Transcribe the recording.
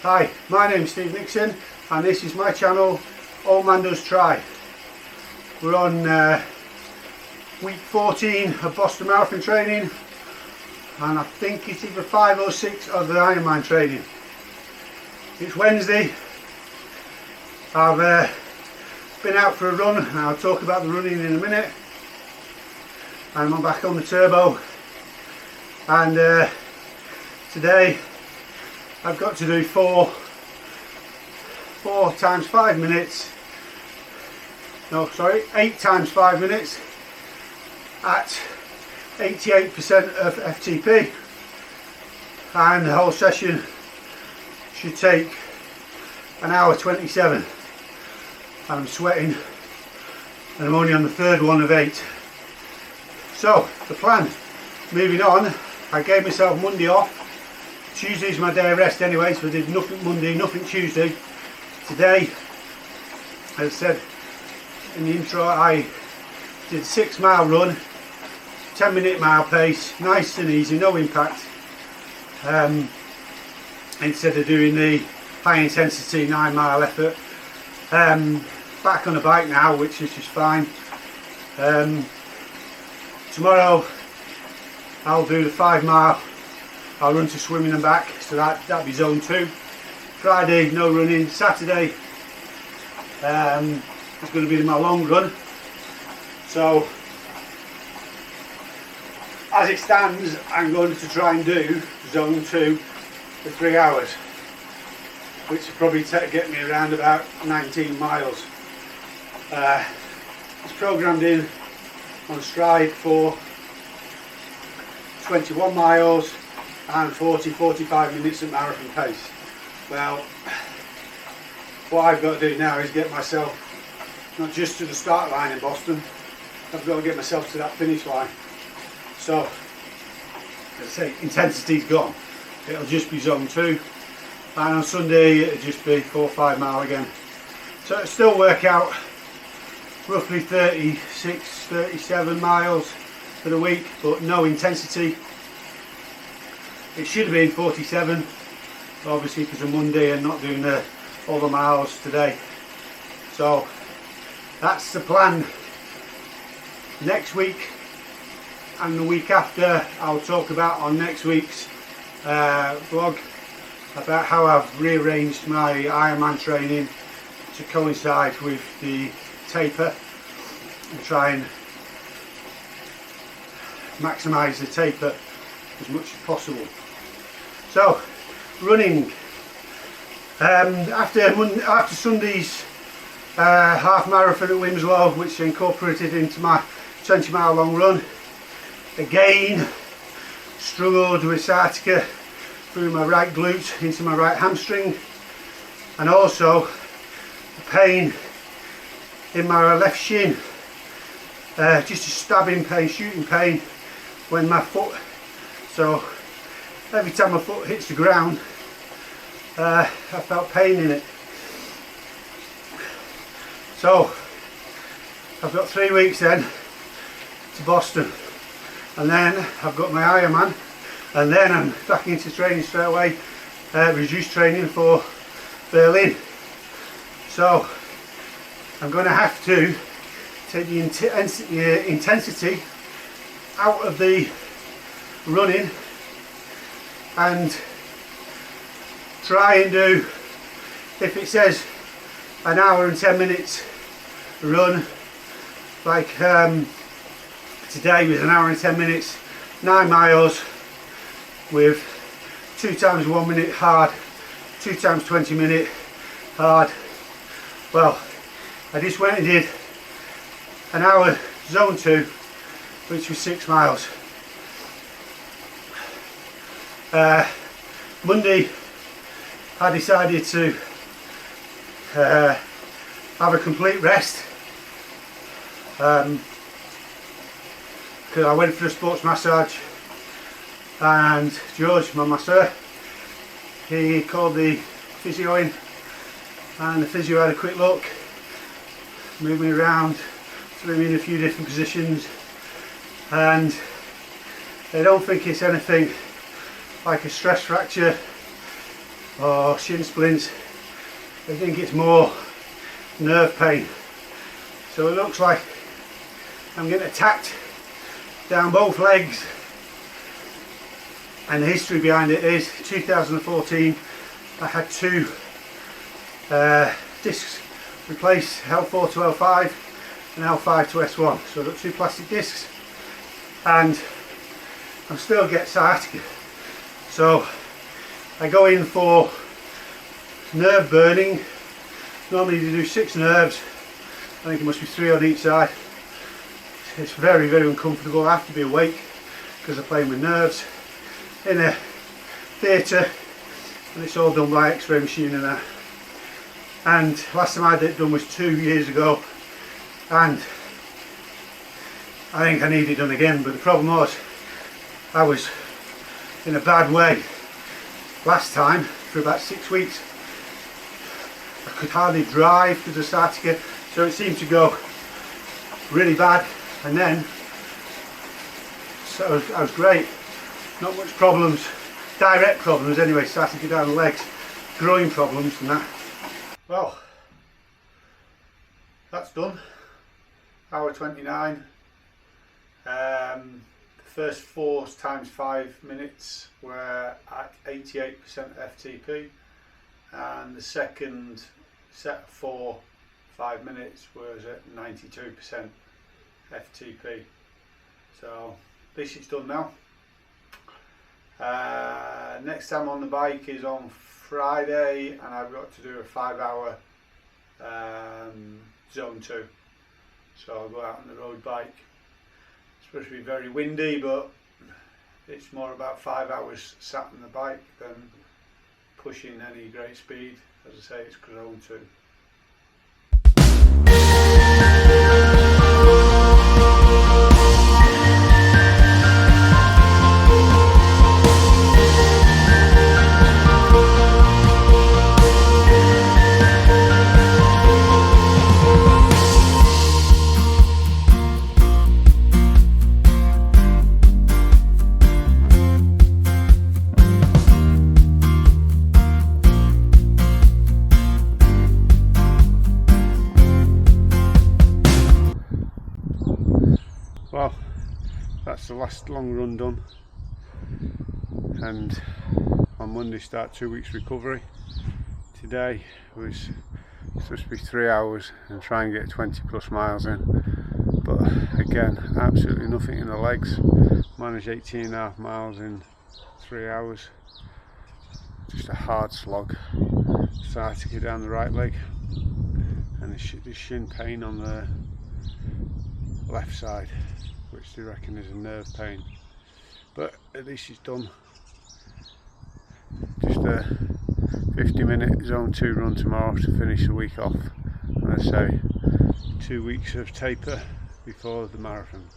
Hi, my name's Steve Nixon and this is my channel, Old Man Does Try. We're on week 14 of Boston Marathon training, and I think it's either 5 or 6 of the Ironman training. It's Wednesday. I've been out for a run and I'll talk about the running in a minute. And I'm back on the turbo, and today I've got to do 4 times 5 minutes, no sorry, 8 times 5 minutes at 88% of FTP, and the whole session should take an hour 27, and I'm sweating and I'm only on the third one of 8. So the plan, moving on, I gave myself Monday off. Tuesday's my day of rest anyway, so I did nothing Monday, nothing Tuesday. Today, as I said in the intro, I did a 6-mile run, 10-minute mile pace, nice and easy, no impact, instead of doing the high intensity 9-mile effort. Back on the bike now, which is just fine. Tomorrow I'll do the 5-mile. I'll run to swimming and back, so that'll be zone 2. Friday, no running. Saturday, it's going to be my long run. So, as it stands, I'm going to try and do zone 2 for 3 hours, which will probably get me around about 19 miles. It's programmed in on Stride for 21 miles and 40-45 minutes at marathon pace. Well, what I've got to do now is get myself not just to the start line in Boston, I've got to get myself to that finish line. So, as I say, intensity's gone. It'll just be zone 2, and on Sunday it'll just be 4 or 5 mile again. So it'll still work out roughly 36-37 miles for the week, but no intensity. It should have been 47, obviously because of Monday and not doing all the miles today. So that's the plan. Next week and the week after, I'll talk about on next week's vlog about how I've rearranged my Ironman training to coincide with the taper and try and maximise the taper as much as possible. So, running. After Sunday's half marathon at Winslow, which I incorporated into my 20-mile long run, again struggled with sciatica through my right glute into my right hamstring, and also the pain in my left shin, just a stabbing pain, shooting pain when my foot, so every time my foot hits the ground, I felt pain in it. So I've got 3 weeks then to Boston, and then I've got my Ironman, and then I'm back into training straight away, reduced training for Berlin. So I'm going to have to take the intensity out of the running and try and do, if it says an hour and 10 minutes run, like today was an hour and 10 minutes, 9 miles with 2 times 1 minute hard, 2 times 20 minute hard. Well, I just went and did an hour zone 2, which was 6 miles. Monday I decided to have a complete rest, because I went for a sports massage, and George, my masseur, he called the physio in, and the physio had a quick look, moved me around, threw me in a few different positions, and they don't think it's anything like a stress fracture. or shin splints. I think it's more nerve pain. So it looks like I'm getting attacked down both legs, and the history behind it is 2014 I had two discs replaced, L4 to L5 and L5 to S1. So I've got two plastic discs and I still get sciatica. So I go in for nerve burning. Normally you do 6 nerves. I think it must be 3 on each side. It's very, very uncomfortable. I have to be awake because I'm playing with nerves in a theatre, and it's all done by X-ray machine and that. And last time I had it done was 2 years ago, and I think I need it done again. But the problem was I was in a bad way last time for about 6 weeks. I could hardly drive because of sciatica, so it seemed to go really bad, and then so I was great, not much problems, direct problems anyway, sciatica down the legs, growing problems and that. Well, that's done. Hour 29. The first 4 times 5 minutes were at 88% FTP, and the second set of 4 5 minutes was at 92% FTP. So this is done now. Next time on the bike is on Friday, and I've got to do a 5-hour zone 2. So I'll go out on the road bike. It's supposed to be very windy, but it's more about 5 hours sat on the bike than pushing any great speed. As I say, it's zone 2. Well, that's the last long run done, and on Monday start 2 weeks recovery. Today was supposed to be 3 hours and try and get 20 plus miles in, but again absolutely nothing in the legs. Managed 18.5 miles in 3 hours. Just a hard slog. Sciatica down the right leg, and the shin pain on the left side, which they reckon is a nerve pain. But at least it's done. Just a 50-minute zone 2 run tomorrow to finish the week off, and I say 2 weeks of taper before the marathon.